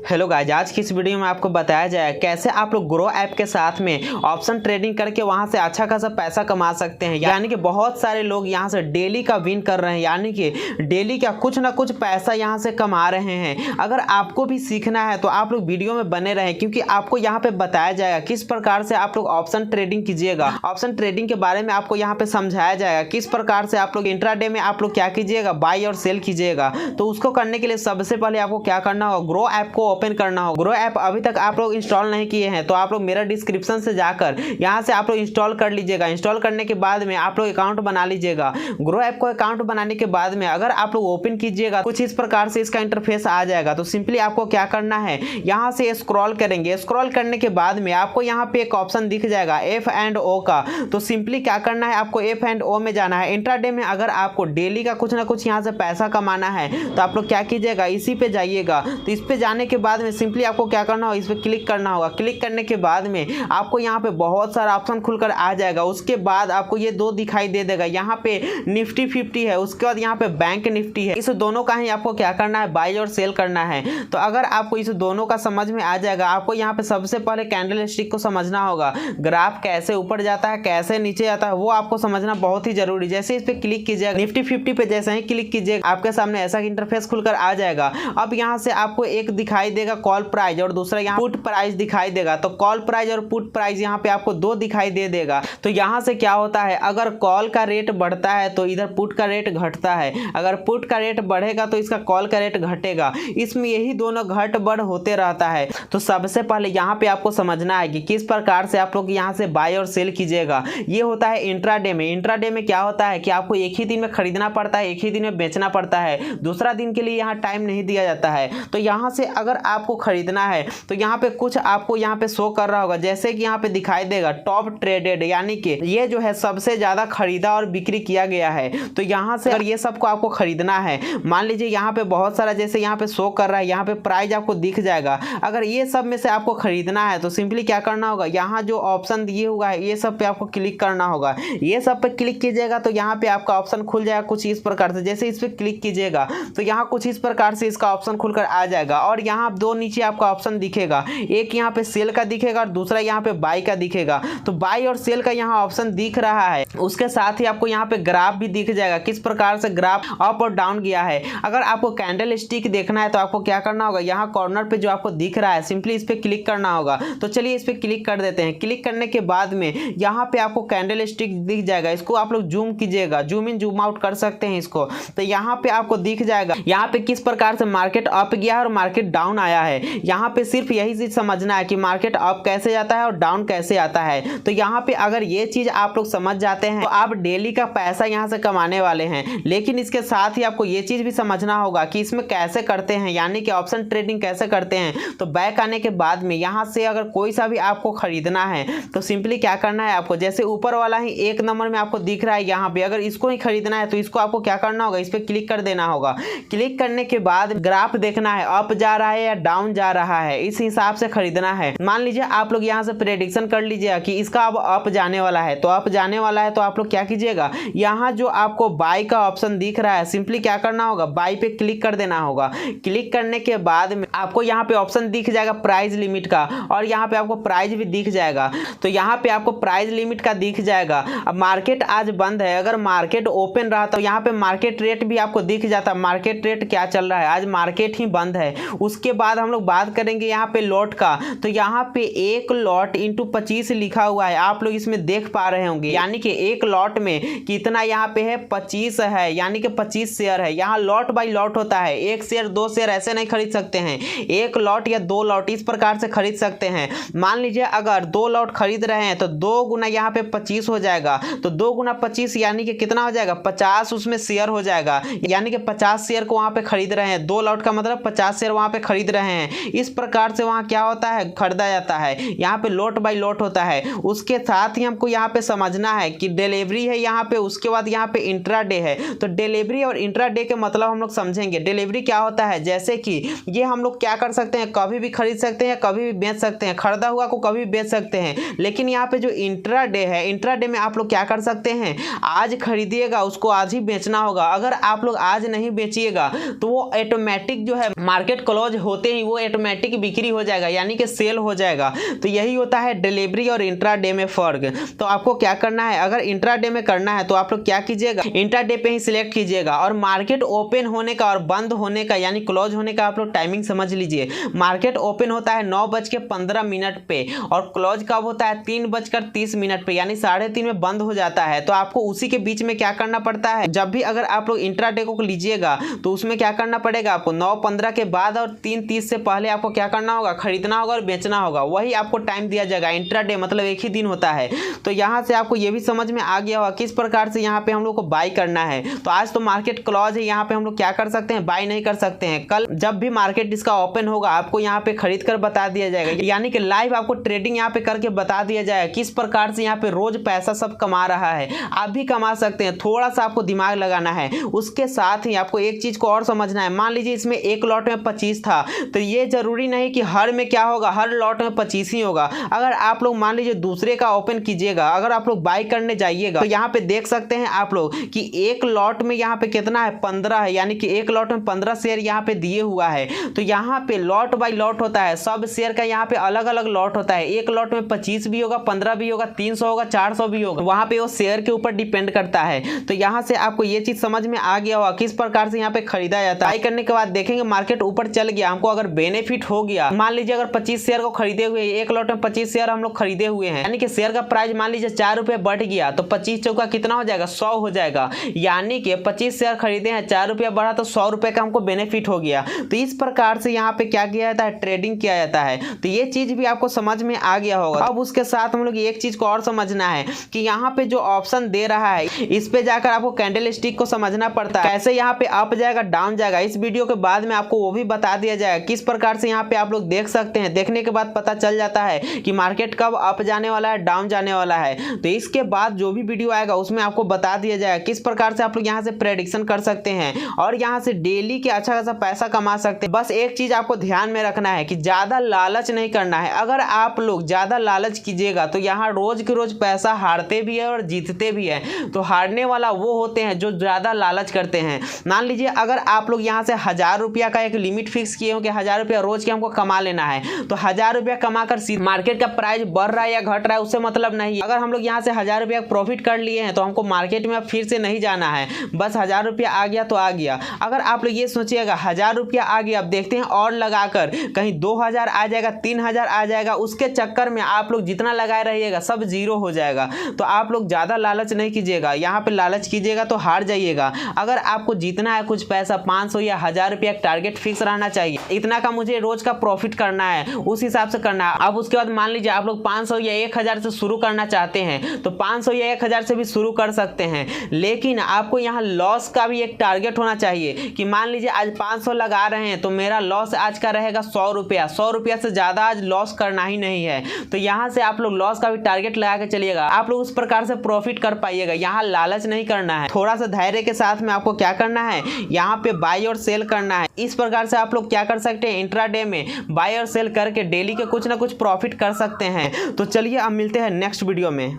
Hello guys, आज की इस वीडियो में आपको बताया जाए कैसे आप लोग ग्रो ऐप के साथ में ऑप्शन ट्रेडिंग करके वहां से अच्छा खासा पैसा कमा सकते हैं। यानी कि बहुत सारे लोग यहां से डेली का विन कर रहे हैं, यानी कि डेली का कुछ ना कुछ पैसा यहां से कमा रहे हैं। अगर आपको भी सीखना है तो आप लोग वीडियो में बने रहें, क्योंकि आपको यहाँ पे बताया जाएगा किस प्रकार से आप लोग ऑप्शन ट्रेडिंग कीजिएगा। ऑप्शन ट्रेडिंग के बारे में आपको यहाँ पे समझाया जाएगा किस प्रकार से आप लोग इंट्राडे में आप लोग क्या कीजिएगा, बाई और सेल कीजिएगा। तो उसको करने के लिए सबसे पहले आपको क्या करना होगा, ग्रो ऐप को ओपन करना होगा। ग्रो ऐप अभी तक आप लोग इंस्टॉल नहीं किए हैं तो आप लोग मेरा डिस्क्रिप्शन से जाकर यहां से आप लोग इंस्टॉल कर लीजिएगा। इंस्टॉल करने के बाद में आप लोग अकाउंट बना लीजिएगा। ग्रो ऐप को अकाउंट बनाने के बाद में अगर आप लोग ओपन कीजिएगा कुछ इस प्रकार से इसका इंटरफेस आ जाएगा। तो सिंपली आपको क्या करना है, यहां से स्क्रॉल करेंगे। स्क्रॉल करने के बाद में आपको यहां पे एक ऑप्शन दिख जाएगा F&O का। तो सिंपली क्या करना है, आपको F&O में जाना है। इंट्राडे में अगर आपको डेली का कुछ ना कुछ यहां से पैसा कमाना है तो आप लोग क्या कीजिएगा, इसी पे जाइएगा। तो इस पे जाने के बाद में सिंपली आपको क्या करना होगा, इस पे क्लिक करना होगा। क्लिक करने के बाद में आपको यहाँ पे बहुत सारा ऑप्शन खुलकर आ जाएगा। उसके बाद आपको ये दो दिखाई दे देगा, यहाँ पे निफ्टी 50 है, उसके बाद यहाँ पे बैंक निफ्टी है। इस दोनों का ही आपको क्या करना है, बाई और सेल करना है। तो अगर आपको इस दोनों का समझ में आ जाएगा, आपको यहाँ पे सबसे पहले कैंडल स्टिक को समझना होगा। ग्राफ कैसे ऊपर जाता है, कैसे नीचे जाता है, वो आपको समझना बहुत ही जरूरी। जैसे इस पे क्लिक कीजिएगा, निफ्टी 50 पे जैसे ही क्लिक कीजिएगा आपके सामने ऐसा इंटरफेस खुलकर आ जाएगा। अब यहाँ से आपको एक दिखाई देगा कॉल प्राइस और दूसरा यहाँ पुट प्राइस दिखाई देगा। तो कॉल प्राइस और पुट प्राइस यहाँ पे आपको दो दिखाई दे देगा। तो यहाँ से क्या होता है, अगर कॉल का रेट बढ़ता है तो इधर पुट का रेट घटता है, अगर पुट का रेट बढ़ेगा तो इसका कॉल का रेट घटेगा। इसमें यही दोनों घट बढ़ होते रहता है। तो सबसे पहले यहाँ पे आपको समझना है कि किस प्रकार से आप लोग यहाँ से बाय और सेल कीजिएगा। ये होता है इंट्राडे में। इंट्राडे में क्या होता है कि आपको एक ही दिन में खरीदना पड़ता है, एक ही दिन में बेचना पड़ता है, दूसरा दिन के लिए यहाँ टाइम नहीं दिया जाता है। तो यहाँ से अगर आपको खरीदना है तो यहाँ पे कुछ आपको यहाँ पे शो कर रहा होगा, जैसे कि यहाँ पे दिखाई देगा टॉप ट्रेडेड, यानी कि ये जो है सबसे ज्यादा खरीदा और बिक्री किया गया है। तो यहाँ से अगर ये सबको आपको खरीदना है, मान लीजिए यहाँ पे बहुत सारा जैसे यहाँ पे शो कर रहा है, यहाँ पे प्राइस आपको दिख जाएगा। अगर ये सब में से आपको खरीदना है तो सिंपली क्या करना होगा, यहाँ जो ऑप्शन दिए हुआ है ये सब पे आपको क्लिक करना होगा। ये सब पे क्लिक कीजिएगा तो यहाँ पे आपका ऑप्शन खुल जाएगा कुछ इस प्रकार से। जैसे इस पे क्लिक कीजिएगा तो यहाँ कुछ इस प्रकार से इसका ऑप्शन खुलकर आ जाएगा और यहाँ दो नीचे आपका ऑप्शन दिखेगा, एक यहाँ पे सेल का दिखेगा और दूसरा यहाँ पे बाई का दिखेगा। तो बाई और सेल का यहाँ ऑप्शन दिख रहा है, उसके साथ ही आपको यहाँ पे ग्राफ भी दिख जाएगा किस प्रकार से ग्राफ अप और डाउन गया है। अगर आपको कैंडल स्टिक देखना है तो आपको क्या करना होगा, यहाँ कॉर्नर पे जो आपको दिख रहा है सिंपली इस पे क्लिक करना होगा। तो चलिए इस पे क्लिक कर देते हैं। क्लिक करने के बाद में यहाँ पे आपको कैंडल स्टिक दिख जाएगा, इसको आप लोग जूम कीजिएगा, जूम इन जूम आउट कर सकते हैं इसको। तो यहाँ पे आपको दिख जाएगा यहाँ पे किस प्रकार से मार्केट अप गया है और मार्केट डाउन आया है। यहाँ पे सिर्फ यही चीज समझना है कि मार्केट अप कैसे जाता है और डाउन कैसे आता है। तो यहाँ पे अगर ये चीज आप लोग समझ जाते हैं तो आप डेली का पैसा यहाँ से कमाने वाले हैं। लेकिन इसके साथ ही आपको ये चीज भी समझना होगा कि इसमें कैसे करते हैं, यानी कि ऑप्शन ट्रेडिंग कैसे करते हैं। तो बैक आने के बाद में यहाँ से अगर कोई सा भी आपको खरीदना है तो सिंपली क्या करना है, आपको जैसे ऊपर वाला ही एक नंबर में आपको दिख रहा है, यहाँ पे अगर इसको ही खरीदना है तो इसको आपको क्या करना होगा, इस पे क्लिक कर देना होगा। क्लिक करने के बाद ग्राफ देखना है अप जा रहा है या डाउन जा रहा है, इस हिसाब से खरीदना है। मान लीजिए आप लोग यहाँ से प्रेडिक्शन कर लीजिएगा कि इसका अब अप जाने वाला है, तो अप जाने वाला है तो आप लोग क्या कीजिएगा, यहाँ जो आपको बाई का ऑप्शन दिख रहा है सिंपली क्या करना होगा, बाई पे क्लिक कर देना होगा। क्लिक करने के बाद में आपको यहाँ पे ऑप्शन दिख जाएगा प्राइस लिमिट का और यहाँ पे आपको प्राइस भी दिख जाएगा। तो यहाँ पे आपको प्राइस लिमिट का दिख जाएगा। अब मार्केट आज बंद है, अगर मार्केट ओपन रहा तो यहाँ पे मार्केट रेट भी आपको दिख जाता, मार्केट रेट क्या चल रहा है, आज मार्केट ही बंद है। उसके बाद हम लोग बात करेंगे यहाँ पे लॉट का। तो यहाँ पे एक लॉट इंटू 25 लिखा हुआ है, आप लोग इसमें देख पा रहे होंगे, यानी कि एक लॉट में कितना यहाँ पे है, 25 है, यानी कि 25 शेयर है। यहाँ लॉट बाई लॉट होता है, एक शेयर दो शेयर ऐसे नहीं खरीद सकते हैं, एक लॉट या दो लॉट इस प्रकार से खरीद सकते हैं। मान लीजिए अगर दो लॉट खरीद रहे हैं तो दो गुना यहाँ पे 25 हो जाएगा। तो दो गुना 25 यानी कि कितना हो जाएगा, 50 उसमें शेयर हो जाएगा, यानी कि 50 शेयर को वहां पे खरीद रहे हैं। दो लॉट का मतलब 50 शेयर वहां पे खरीद रहे हैं। इस प्रकार से वहां क्या होता है, खरीदा जाता है। यहाँ पे लॉट बाई लॉट होता है। उसके साथ ही हमको यहाँ पे समझना है कि डिलीवरी है यहाँ पे, उसके बाद यहाँ पे इंट्राडे है। तो डिलीवरी और इंट्राडे के मतलब हम लोग समझेंगे। डिलीवरी क्या होता है, जैसे कि ये हम लोग क्या कर सकते हैं, कभी भी खरीद सकते हैं, कभी भी बेच सकते हैं, खरीदा हुआ को कभी भी बेच सकते हैं। लेकिन यहाँ पे जो इंट्राडे है, इंट्राडे में आप लोग क्या कर सकते हैं, आज खरीदिएगा उसको आज ही बेचना होगा। अगर आप लोग आज नहीं बेचिएगा तो वो ऑटोमेटिक जो है मार्केट क्लोज हो होते ही वो ऑटोमेटिक बिक्री हो जाएगा, यानी कि सेल हो जाएगा। तो यही होता है डिलीवरी और इंट्राडे में फर्क। तो आपको क्या करना है, अगर इंट्राडे में करना है तो आप लोग क्या कीजिएगा, इंट्राडे पे ही सिलेक्ट कीजिएगा और मार्केट ओपन होने का और बंद होने का यानी क्लोज होने का आप लोग टाइमिंग समझ लीजिए। मार्केट ओपन होता है 9:15 पे और क्लोज कब होता है 3:30 पे, यानी 3:30 में बंद हो जाता है। तो आपको उसी के बीच में क्या करना पड़ता है, जब भी अगर आप लोग इंट्राडे को लीजिएगा तो उसमें क्या करना पड़ेगा, आपको 9:15 के बाद और 3:30 से पहले आपको क्या करना होगा, खरीदना होगा और बेचना होगा। वही आपको टाइम दिया जाएगा। इंट्राडे मतलब एक ही दिन होता है। तो यहाँ से आपको ये भी समझ में आ गया होगा किस प्रकार से यहाँ पे हम लोग को बाई करना है। तो आज तो मार्केट क्लोज है, यहाँ पे हम लोग क्या कर सकते हैं, बाई नहीं कर सकते हैं। कल जब भी मार्केट इसका ओपन होगा आपको यहाँ पे खरीद कर बता दिया जाएगा, यानी कि लाइव आपको ट्रेडिंग यहाँ पे करके बता दिया जाएगा किस प्रकार से यहाँ पे रोज पैसा सब कमा रहा है। आप भी कमा सकते हैं, थोड़ा सा आपको दिमाग लगाना है। उसके साथ ही आपको एक चीज को और समझना है। मान लीजिए इसमें एक लॉट में 25 था, तो ये जरूरी नहीं कि हर में क्या होगा, हर लॉट में 25 ही होगा। अगर आप लोग मान लीजिए दूसरे का ओपन कीजिएगा, अगर आप लोग बाई करने जाइएगा तो यहाँ पे देख सकते हैं आप लोग कि एक लॉट में यहाँ पे कितना है, 15 है, यानी कि एक लॉट में 15 शेयर यहाँ पे दिए हुआ है। तो यहाँ पे लॉट बाई लॉट होता है, सब शेयर का यहाँ पे अलग अलग लॉट होता है। एक लॉट में 25 भी होगा, 15 भी होगा, 300 होगा, 400 भी होगा, वहां पे वो शेयर के ऊपर डिपेंड करता है। तो यहाँ से आपको ये चीज समझ में आ गया होगा किस प्रकार से यहाँ पे खरीदा जाता है। बाई करने के बाद देखेंगे मार्केट ऊपर चल गया, हमको अगर बेनिफिट हो गया, मान लीजिए अगर 25 शेयर को खरीदे हुए, एक लॉट में 25 शेयर हम लोग खरीदे हुए हैं, यानी कि शेयर का प्राइस मान लीजिए 4 रुपए बढ़ गया, तो 25 चौका कितना हो जाएगा, 100 हो जाएगा। यानी कि 25 शेयर खरीदे हैं, 4 रुपया बढ़ा तो 100 रुपए का हमको बेनिफिट हो गया। तो इस प्रकार से यहाँ पे क्या किया जाता है, ट्रेडिंग किया जाता है। तो ये चीज भी आपको समझ में आ गया होगा। अब उसके साथ हम लोग एक चीज को और समझना है कि यहाँ पे जो ऑप्शन दे रहा है इस पे जाकर आपको कैंडल स्टिक को समझना पड़ता है, कैसे यहाँ पे अप जाएगा डाउन जाएगा। इस वीडियो के बाद में आपको वो भी बता दिया जाएगा किस प्रकार से यहाँ पे आप लोग देख सकते हैं। देखने के बाद पता चल जाता है कि मार्केट कब अप जाने वाला है, डाउन जाने वाला है। तो इसके बाद जो भी वीडियो आएगा उसमें आपको बता दिया जाएगा किस प्रकार से आप लोग यहाँ से प्रेडिक्शन कर सकते हैं और यहाँ से डेली के अच्छा खासा पैसा कमा सकते हैं। बस एक चीज आपको ध्यान में रखना है कि ज्यादा लालच नहीं करना है। अगर आप लोग ज्यादा लालच कीजिएगा तो यहाँ रोज के रोज पैसा हारते भी है और जीतते भी है। तो हारने वाला वो होते हैं जो ज्यादा लालच करते हैं। मान लीजिए अगर आप लोग यहाँ से 1000 रुपया का एक लिमिट फिक्स किए हो कि 1000 रुपया रोज के हमको कमा लेना है, तो 1000 रुपया कमाकर मार्केट का प्राइस बढ़ रहा है या घट रहा है उससे मतलब नहीं। अगर हम लोग यहाँ से 1000 रुपया प्रॉफिट कर लिए हैं तो हमको मार्केट में फिर से नहीं जाना है, बस 1000 रुपया आ गया तो आ गया। अगर आप लोग ये सोचिएगा 1000 रुपया आ गया, अब देखते हैं और लगाकर कहीं 2000 आ जाएगा, 3000 आ जाएगा, उसके चक्कर में आप लोग जितना लगाए रहिएगा सब जीरो हो जाएगा। तो आप लोग ज्यादा लालच नहीं कीजिएगा, यहाँ पे लालच कीजिएगा तो हार जाइएगा। अगर आपको जीतना है कुछ पैसा, 500 या 1000 रुपया टारगेट फिक्स रहना चाहिए, इतना का मुझे रोज का प्रॉफिट करना है, उस हिसाब से करना है। अब उसके बाद मान लीजिए आप लोग 500 या 1000 से शुरू करना चाहते हैं तो 500 या 1000 से भी शुरू कर सकते हैं, लेकिन आपको यहाँ लॉस का भी एक टारगेट होना चाहिए कि मान लीजिए आज 500 लगा रहे हैं तो मेरा लॉस आज का रहेगा 100 रुपया। 100 रुपया से ज्यादा आज लॉस करना ही नहीं है। तो यहाँ से आप लोग लॉस का भी टारगेट लगा के चलिएगा, आप लोग उस प्रकार से प्रॉफिट कर पाइएगा। यहाँ लालच नहीं करना है, थोड़ा सा धैर्य के साथ में आपको क्या करना है, यहाँ पे बाई और सेल करना है। इस प्रकार से आप लोग क्या कर सकते हैं, इंट्राडे में बाई और सेल करके डेली के कुछ ना कुछ प्रॉफिट कर सकते हैं। तो चलिए अब मिलते हैं नेक्स्ट वीडियो में।